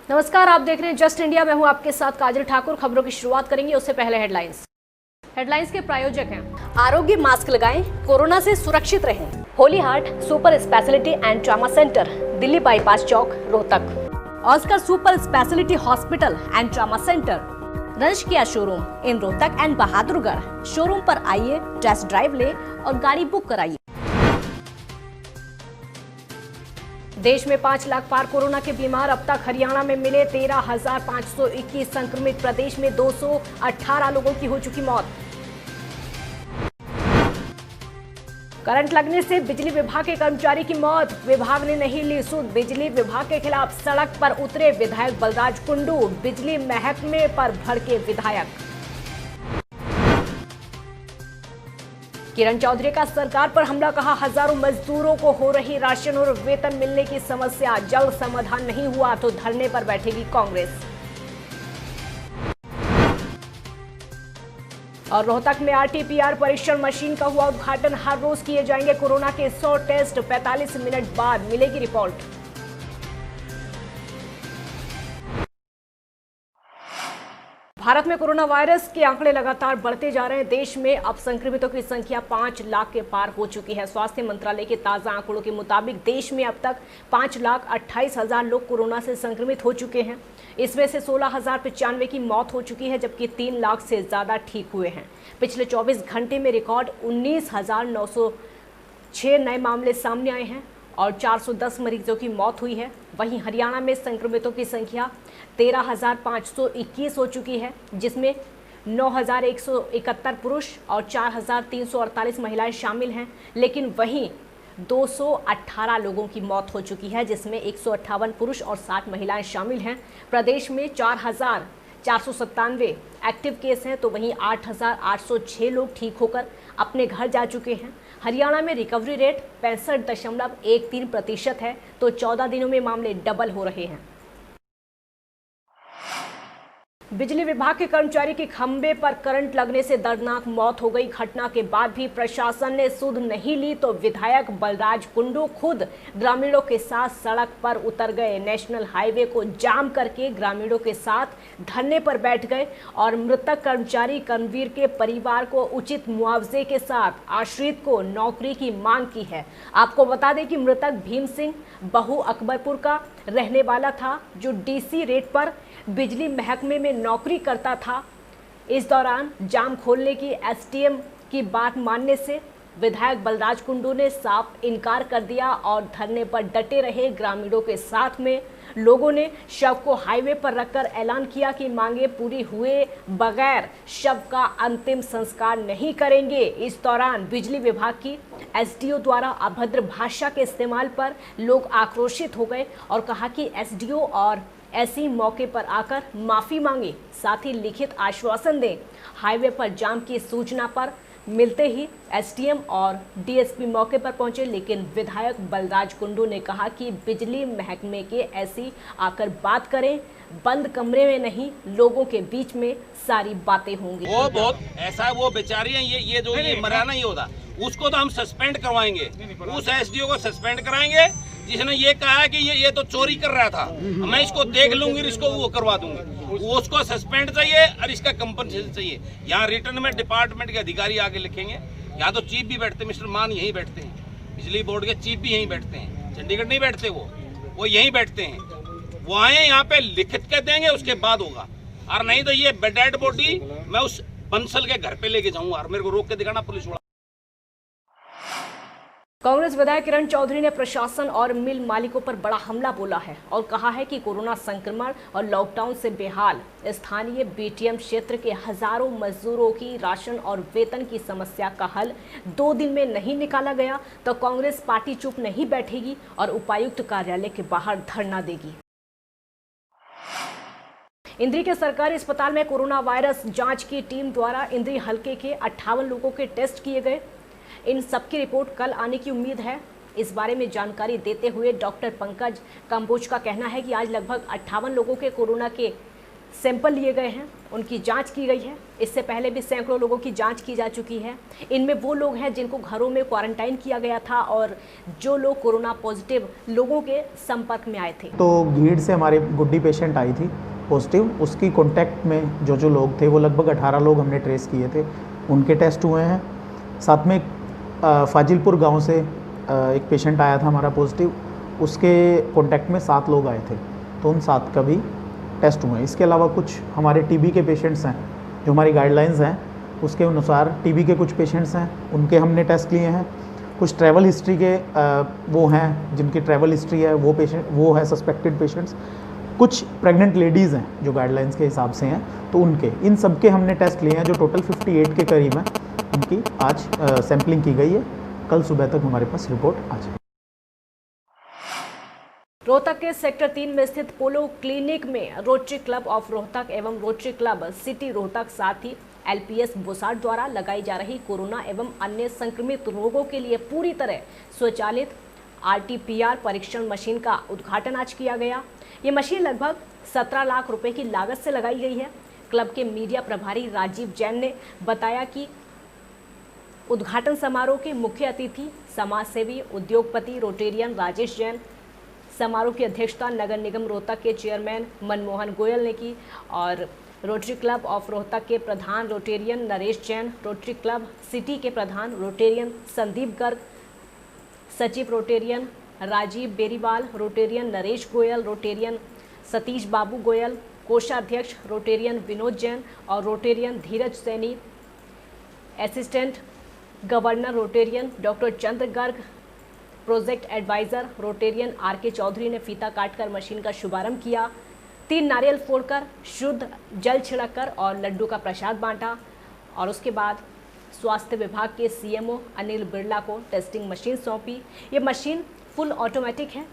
नमस्कार, आप देख रहे हैं जस्ट इंडिया। मैं हूं आपके साथ काजल ठाकुर। खबरों की शुरुआत करेंगे, उससे पहले हेडलाइंस के प्रायोजक हैं आरोग्य मास्क लगाएं, कोरोना से सुरक्षित रहें। Holy Heart super speciality and trauma centre, Delhi bypass चौक, Rohtak. Oscar super speciality hospital and trauma centre, रंश किया showroom in Rohtak and Bahadurgarh. Showroom पर आइए, टेस्ट ड्राइव ले और गाड़ी बुक कराइए। देश में 5 लाख पार कोरोना के बीमार। अब तक हरियाणा में मिले 13,521 संक्रमित। प्रदेश में 218 लोगों की हो चुकी मौत। करंट लगने से बिजली विभाग के कर्मचारी की मौत, विभाग ने नहीं ली सुध। बिजली विभाग के खिलाफ सड़क पर उतरे विधायक बलराज कुंडू। बिजली महकमे पर भड़के विधायक। किरण चौधरी का सरकार पर हमला, कहा हजारों मजदूरों को हो रही राशन और वेतन मिलने की समस्या, जल्द समाधान नहीं हुआ तो धरने पर बैठेगी कांग्रेस। और रोहतक में आरटीपीआर परीक्षण मशीन का हुआ उद्घाटन। हर रोज किए जाएंगे कोरोना के 100 टेस्ट, 45 मिनट बाद मिलेगी रिपोर्ट। भारत में कोरोना वायरस के आंकड़े लगातार बढ़ते जा रहे हैं। देश में अब संक्रमितों की संख्या 5 लाख के पार हो चुकी है। स्वास्थ्य मंत्रालय के ताजा आंकड़ों के मुताबिक देश में अब तक 5,28,000 लोग कोरोना से संक्रमित हो चुके हैं। इसमें से 16,095 की मौत हो चुकी है, जबकि 3 लाख से ज्यादा ठीक हुए हैं। पिछले 24 घंटे में रिकॉर्ड 19,906 नए मामले सामने आए हैं और 410 मरीजों की मौत हुई है। वहीं हरियाणा में संक्रमितों की संख्या 13,521 हो चुकी है, जिसमें 9,171 पुरुष और 4,348 महिलाएं शामिल हैं। लेकिन वहीं 218 लोगों की मौत हो चुकी है, जिसमें 158 पुरुष और 60 महिलाएं शामिल हैं। प्रदेश में 4,497 एक्टिव केस हैं, तो वहीं 8,806 लोग ठीक होकर अपने घर जा चुके हैं। हरियाणा में रिकवरी रेट 65.13% है, तो 14 दिनों में मामले डबल हो रहे हैं। बिजली विभाग के कर्मचारी के खंभे पर करंट लगने से दर्दनाक मौत हो गई। घटना के बाद भी प्रशासन ने सुध नहीं ली तो विधायक बलराज कुंडू खुद ग्रामीणों के साथ सड़क पर उतर गए। नेशनल हाईवे को जाम करके ग्रामीणों के साथ धरने पर बैठ गए और मृतक कर्मचारी कर्मवीर के परिवार को उचित मुआवजे के साथ आश्रित को नौकरी की मांग की है। आपको बता दें कि मृतक भीम सिंह बहु अकबरपुर का रहने वाला था, जो डीसी रेट पर बिजली महकमे में नौकरी करता था। इस दौरान जाम खोलने की एसडीएम की बात मानने से विधायक बलराज कुंडू ने साफ इनकार कर दिया और धरने पर डटे रहे। ग्रामीणों के साथ में लोगों ने शव को हाईवे पर रखकर ऐलान किया कि मांगे पूरी हुए बगैर शव का अंतिम संस्कार नहीं करेंगे। इस दौरान बिजली विभाग की एसडीओ द्वारा अभद्र भाषा के इस्तेमाल पर लोग आक्रोशित हो गए और कहा कि एसडीओ और ऐसी मौके पर आकर माफी मांगे, साथ ही लिखित आश्वासन दें। हाईवे पर जाम की सूचना पर मिलते ही एसडीएम और डीएसपी मौके पर पहुंचे, लेकिन विधायक बलराज कुंडू ने कहा कि बिजली महकमे के ऐसी आकर बात करें, बंद कमरे में नहीं, लोगों के बीच में सारी बातें होंगी। वो बहुत ऐसा है, वो बेचारी है, ये जो ये मरा नहीं होता उसको तो हम सस्पेंड करवाएंगे। उस एसडीओ को सस्पेंड कराएंगे जिसने ये कहा है कि ये तो चोरी कर रहा था, मैं इसको देख लूंगी, इसको वो करवा दूंगी। वो उसको सस्पेंड चाहिए और इसका कंपनसेशन चाहिए। यहाँ रिटर्न में डिपार्टमेंट के अधिकारी आके लिखेंगे। यहाँ तो चीफ भी बैठते हैं, मिस्टर मान यहीं बैठते हैं, बिजली बोर्ड के चीफ भी यहीं बैठते हैं, चंडीगढ़ नहीं बैठते, वो यहीं बैठते हैं। वो आए यहाँ पे लिखित के देंगे, उसके बाद होगा। और नहीं तो ये डेड बॉडी मैं उस बंसल के घर पे लेके जाऊंगा और मेरे को रोक के दिखाना पुलिस वाला। कांग्रेस विधायक किरण चौधरी ने प्रशासन और मिल मालिकों पर बड़ा हमला बोला है और कहा है कि कोरोना संक्रमण और लॉकडाउन से बेहाल स्थानीय बीटीएम क्षेत्र के हजारों मजदूरों की राशन और वेतन की समस्या का हल 2 दिन में नहीं निकाला गया तो कांग्रेस पार्टी चुप नहीं बैठेगी और उपायुक्त कार्यालय के बाहर धरना देगी। इंद्री के सरकारी अस्पताल में कोरोना वायरस जांच की टीम द्वारा इंद्री हलके के 58 लोगों के टेस्ट किए गए। इन सबकी रिपोर्ट कल आने की उम्मीद है। इस बारे में जानकारी देते हुए डॉक्टर पंकज कंबोज का कहना है कि आज लगभग 58 लोगों के कोरोना के सैंपल लिए गए हैं, उनकी जांच की गई है। इससे पहले भी सैकड़ों लोगों की जांच की जा चुकी है। इनमें वो लोग हैं जिनको घरों में क्वारंटाइन किया गया था और जो लोग कोरोना पॉजिटिव लोगों के संपर्क में आए थे। तो भीड़ से हमारी गुड्डी पेशेंट आई थी पॉजिटिव, उसकी कॉन्टैक्ट में जो लोग थे वो लगभग 18 लोग हमने ट्रेस किए थे, उनके टेस्ट हुए हैं। साथ में फाजिलपुर गांव से एक पेशेंट आया था हमारा पॉजिटिव, उसके कॉन्टैक्ट में 7 लोग आए थे, तो उन 7 का भी टेस्ट हुए। इसके अलावा कुछ हमारे टीबी के पेशेंट्स हैं, जो हमारी गाइडलाइंस हैं उसके अनुसार टीबी के कुछ पेशेंट्स हैं, उनके हमने टेस्ट लिए हैं। कुछ ट्रैवल हिस्ट्री के वो हैं जिनकी ट्रैवल हिस्ट्री है, वो है सस्पेक्टेड पेशेंट्स। कुछ प्रेग्नेंट लेडीज़ हैं जो गाइडलाइंस के हिसाब से हैं, तो उनके इन सब के हमने टेस्ट लिए हैं, जो टोटल 58 के करीब हैं। उनकी आज सैम्पलिंग की गई है, कल सुबह तक हमारे पास रिपोर्ट आ जाए। रोहतक के सेक्टर 3 में स्थित पोलो क्लिनिक में रोटरी क्लब ऑफ रोहतक एवं रोटरी क्लब सिटी रोहतक साथ ही LPS बोसाट द्वारा लगाई जा रही कोरोना एवं अन्य संक्रमित रोगों के लिए पूरी तरह स्वचालित RT-PCR परीक्षण मशीन का उद्घाटन आज किया गया। ये मशीन लगभग 17 लाख रुपए की लागत से लगाई गई है। क्लब के मीडिया प्रभारी राजीव जैन ने बताया कि उद्घाटन समारोह के मुख्य अतिथि समाजसेवी उद्योगपति रोटेरियन राजेश जैन, समारोह की अध्यक्षता नगर निगम रोहतक के चेयरमैन मनमोहन गोयल ने की और रोटरी क्लब ऑफ रोहतक के प्रधान Rotarian Naresh Jain, Rotary club city के प्रधान रोटेरियन संदीप गर्ग, सचिव Rotarian Rajeev Beriwal, Rotarian Naresh Goyal, Rotarian Satish Babu Goyal, कोषाध्यक्ष रोटेरियन विनोद जैन और Rotarian Dheeraj Saini, assistant governor Rotarian doctor Chandra Garg, project adviser Rotarian RK Chaudhary ने फीता काटकर मशीन का शुभारंभ किया। 3 नारियल फोड़कर, शुद्ध जल छिड़ककर और लड्डू का प्रसाद बांटा और उसके बाद स्वास्थ्य विभाग के CMO अनिल बिरला को टेस्टिंग मशीन सौंपी। ये मशीन फुल ऑटोमेटिक है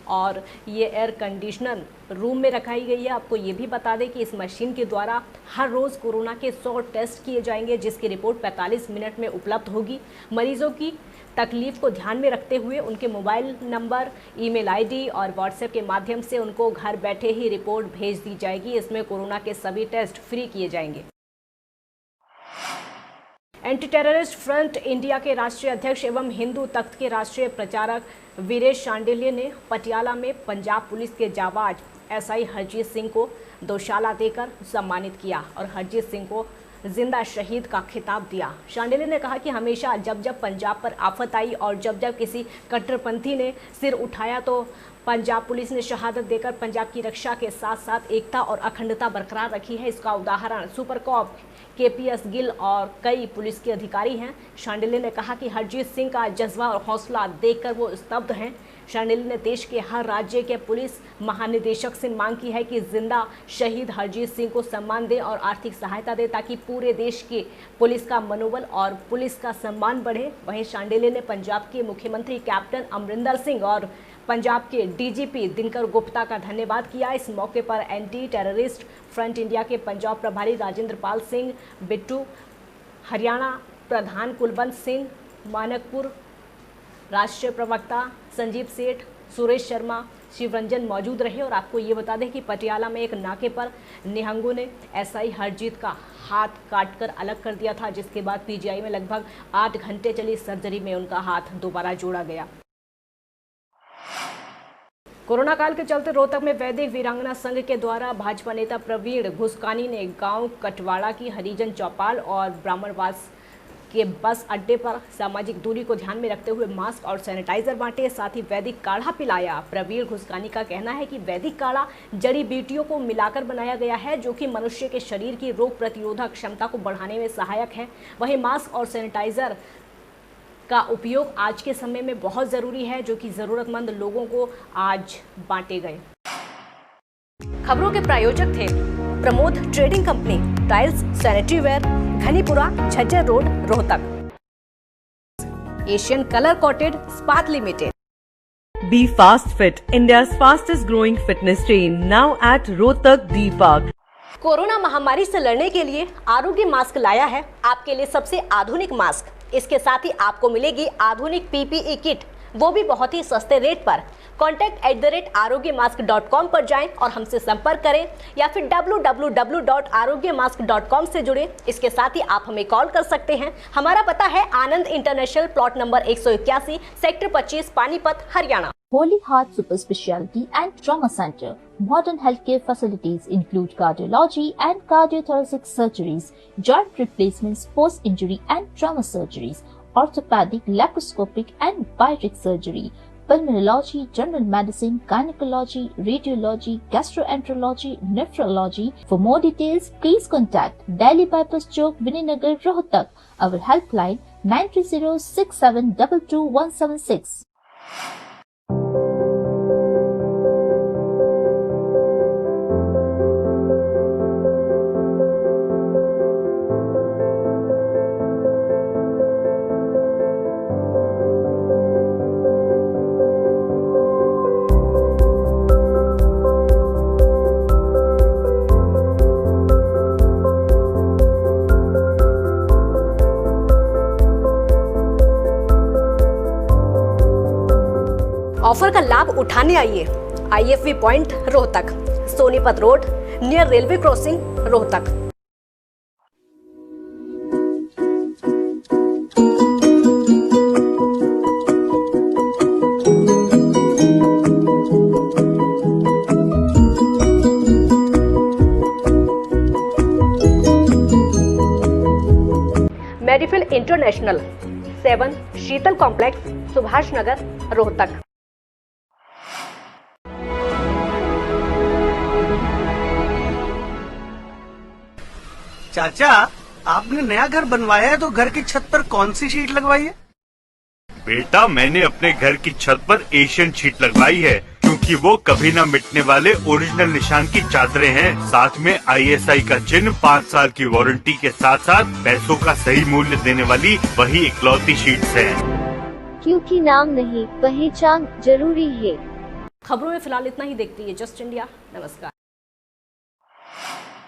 और ये एयर कंडीशनर रूम में रखाई गई है। आपको ये भी बता दें कि इस मशीन के द्वारा हर रोज़ कोरोना के 100 टेस्ट किए जाएंगे, जिसकी रिपोर्ट 45 मिनट में उपलब्ध होगी। मरीजों की तकलीफ को ध्यान में रखते हुए उनके मोबाइल नंबर, ईमेल ID और व्हाट्सएप के माध्यम से उनको घर बैठे ही रिपोर्ट भेज दी जाएगी। इसमें कोरोना के सभी टेस्ट फ्री किए जाएंगे। एंटी टेररिस्ट फ्रंट इंडिया के राष्ट्रीय अध्यक्ष एवं हिंदू तख्त के राष्ट्रीय प्रचारक वीरेश शांडिल्य ने पटियाला में पंजाब पुलिस के जाबाज SI हरजीत सिंह को दोशाला देकर सम्मानित किया और हरजीत सिंह को जिंदा शहीद का खिताब दिया। शांडिल्य ने कहा कि हमेशा जब जब पंजाब पर आफत आई और जब जब किसी कट्टरपंथी ने सिर उठाया तो पंजाब पुलिस ने शहादत देकर पंजाब की रक्षा के साथ साथ एकता और अखंडता बरकरार रखी है। इसका उदाहरण सुपर कॉप KPS गिल और कई पुलिस के अधिकारी हैं। शांडिल्य ने कहा कि हरजीत सिंह का जज्बा और हौसला देखकर वो स्तब्ध हैं। शांडिल्य ने देश के हर राज्य के पुलिस महानिदेशक से मांग की है कि जिंदा शहीद हरजीत सिंह को सम्मान दें और आर्थिक सहायता दें ताकि पूरे देश के पुलिस का मनोबल और पुलिस का सम्मान बढ़े। वहीं शांडिल्य ने पंजाब के मुख्यमंत्री कैप्टन अमरिंदर सिंह और पंजाब के DGP दिनकर गुप्ता का धन्यवाद किया। इस मौके पर एंटी टेररिस्ट फ्रंट इंडिया के पंजाब प्रभारी राजेंद्र पाल सिंह बिट्टू, हरियाणा प्रधान कुलवंत सिंह, मानकपुर राष्ट्रीय प्रवक्ता संजीव सेठ, सुरेश शर्मा, शिवरंजन मौजूद रहे। और आपको ये बता दें कि पटियाला में एक नाके पर निहंगों ने SI हरजीत का हाथ काटकर अलग कर दिया था, जिसके बाद PGI में लगभग 8 घंटे चली सर्जरी में उनका हाथ दोबारा जोड़ा गया। कोरोना काल के चलते रोहतक में वैदिक वीरांगना संघ के द्वारा भाजपा नेता प्रवीण घुसकानी ने गांव कटवाड़ा की हरिजन चौपाल और ब्राह्मणवास के बस अड्डे पर सामाजिक दूरी को ध्यान में रखते हुए मास्क और सैनिटाइजर बांटे, साथ ही वैदिक काढ़ा पिलाया। प्रवीण घुसकानी का कहना है कि वैदिक काढ़ा जड़ी बूटियों को मिलाकर बनाया गया है, जो कि मनुष्य के शरीर की रोग प्रतिरोधक क्षमता को बढ़ाने में सहायक है। वहीं मास्क और सैनिटाइजर का उपयोग आज के समय में बहुत ज़रूरी है, जो कि ज़रूरतमंद लोगों को आज बांटे गए। खबरों के प्रायोजक थे Pramod trading company, tiles, sanitary ware, Ghanipura, Jhajjar road, Rohtak. Asian colour coated स्पात limited. Be Fast Fit, India's fastest growing fitness chain, now at Rohtak D Park. Corona महामारी से लड़ने के लिए आरोग्य मास्क लाया है आपके लिए सबसे आधुनिक मास्क। इसके साथ ही आपको मिलेगी आधुनिक PPE किट, वो भी बहुत ही सस्ते रेट पर। contact@arogyamask.com पर जाएं और हमसे संपर्क करें या फिर www.arogyamask.com से जुड़ें। इसके साथ ही आप हमें कॉल कर सकते हैं। हमारा पता है Anand international, plot number 181, sector 25, Panipat, Haryana. Holy Heart Super Speciality and Trauma Center. Modern healthcare facilities include cardiology and cardiothoracic surgeries, joint replacements, post-injury and trauma surgeries, orthopedic, laparoscopic and bariatric surgery, pulmonology, general medicine, gynecology, radiology, gastroenterology, nephrology. For more details, please contact Delhi Bypass Chowk, Vininagar, Rohtak. Our helpline 93067222176. Offer का लाभ उठाने आइए IFV point Rohtak, Sonipat road, near railway crossing, Rohtak. Medifil international, 7 Sheetal complex, Subhash Nagar, Rohtak. चाचा, आपने नया घर बनवाया है तो घर की छत पर कौन सी शीट लगवाई है? बेटा, मैंने अपने घर की छत पर एशियन शीट लगवाई है क्योंकि वो कभी न मिटने वाले ओरिजिनल निशान की चादरें हैं। साथ में ISI का चिन्ह, 5 साल की वारंटी के साथ साथ पैसों का सही मूल्य देने वाली वही इकलौती शीट्स हैं। क्योंकि नाम नहीं, पहचान जरूरी है। खबरों में फिलहाल इतना ही। देखती है जस्ट इंडिया। नमस्कार।